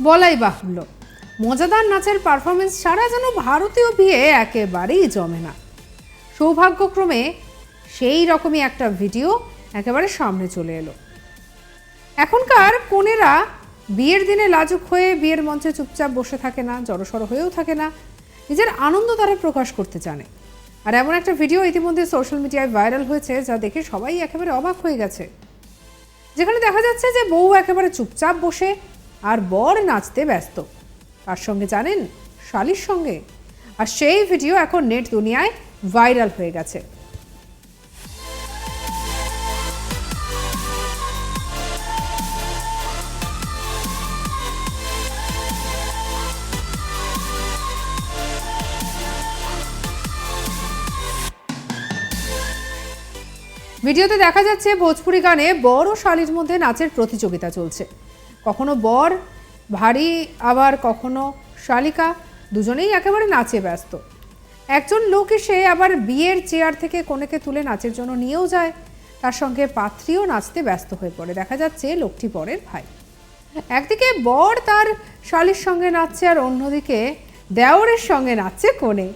বলাই বাহুল্য। মজাদার নাচের পারফরমেন্স ছাড়া যেন ভারতীয় বিয়ে একেবারেই জমে না। সৌভাগ্যক্রমে সেই রকমই একটা ভিডিও একেবারে সামনে চলে এলো। এখনকার কনেরা বিয়ের দিনে লাজুক হয়ে বিয়ের মঞ্চে চুপচাপ বসে থাকে না, জড়সড় হয়েও থাকে না, নিজের আনন্দ তারা প্রকাশ করতে জানে। আর এমন একটা ভিডিও ইতিমধ্যে সোশ্যাল মিডিয়ায় ভাইরাল হয়েছে, যা দেখে সবাই একেবারে অবাক হয়ে গেছে। যেখানে দেখা যাচ্ছে যে বউ একেবারে চুপচাপ বসে আর বর নাচতে ব্যস্ত। কার সঙ্গে জানেন? শালির সঙ্গে। আর সেই ভিডিও এখন নেট দুনিয়ায় ভাইরাল হয়ে গেছে। ভিডিওতে দেখা যাচ্ছে ভোজপুরি গানে বর ও শালির মধ্যে নাচের প্রতিযোগিতা চলছে। কখনো বর ভারী, আবার কখনো শালিকা, দুজনেই একেবারে নাচে ব্যস্ত। একজন লোক এসে আবার বিয়ের চেয়ার থেকে কনেকে তুলে নাচের জন্য নিয়েও যায়। তার সঙ্গে পাত্রীও নাচতে ব্যস্ত হয়ে পড়ে। দেখা যাচ্ছে লোকটি বরের ভাই। একদিকে বর তার শালির সঙ্গে নাচছে, আর অন্যদিকে দেওরের সঙ্গে নাচছে কনে।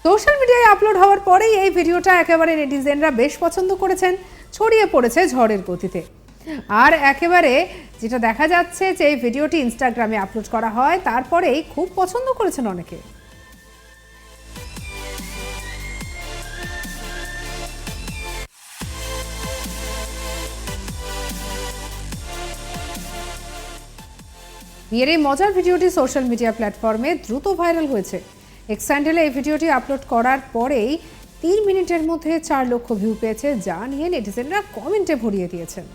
সোশ্যাল মিডিয়ায় আপলোড হওয়ার পরেই এই ভিডিওটা একেবারে নেটিজেনরা বেশ পছন্দ করেছেন, ছড়িয়ে পড়েছে ঝড়ের গতিতে। আর একেবারে যেটা দেখা যাচ্ছে যে এই ভিডিওটি ইনস্টাগ্রামে আপলোড করা হয়, তারপরেই খুব পছন্দ করেছেন অনেকে। বিয়ের এই মজার ভিডিওটি সোশ্যাল মিডিয়া প্ল্যাটফর্মে দ্রুত ভাইরাল হয়েছে। এক্স হ্যান্ডেলে এই ভিডিওটি আপলোড করার পরেই 3 মিনিটের মধ্যে 4 লক্ষ ভিউ পেয়েছে, যা নিয়ে নেটিজেনরা কমেন্টে ভরিয়ে দিয়েছেন।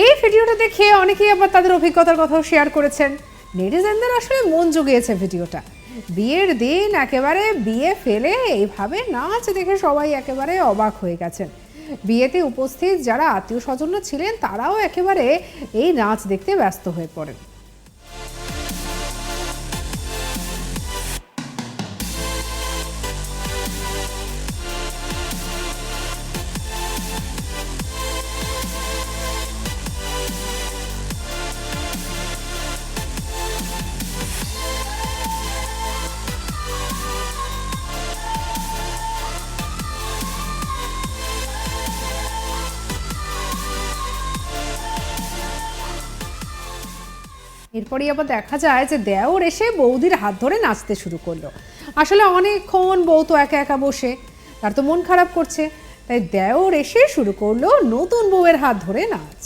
এই ভিডিওটা দেখে অনেকেই আবার তাদের অভিজ্ঞতার কথাও শেয়ার করেছেন। নেটিজেনদের আসলে মন জুগিয়েছে ভিডিওটা। বিয়ের দিন একেবারে বিয়ে ফেলে এইভাবে নাচ দেখে সবাই একেবারে অবাক হয়ে গেছেন। বিয়েতে উপস্থিত যারা আত্মীয় স্বজনরা ছিলেন, তারাও একেবারে এই নাচ দেখতে ব্যস্ত হয়ে পড়েন। এরপরই আবার দেখা যায় যে দেওর এসে বৌদির হাত ধরে নাচতে শুরু করলো। আসলে অনেকক্ষণ বউ তো একা একা বসে, তার তো মন খারাপ করছে, তাই দেওর এসে শুরু করলো নতুন বউয়ের হাত ধরে নাচ।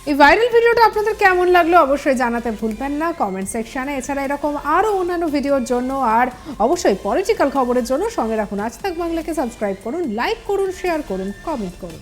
এই ভাইরাল ভিডিওটা আপনাদের কেমন লাগলো অবশ্যই জানাতে ভুলবেন না কমেন্ট সেকশনে। এছাড়া এরকম আরও অন্যান্য ভিডিওর জন্য আর অবশ্যই পলিটিক্যাল খবরের জন্য সঙ্গে রাখুন আজ তাক বাংলাকে। সাবস্ক্রাইব করুন, লাইক করুন, শেয়ার করুন, কমেন্ট করুন।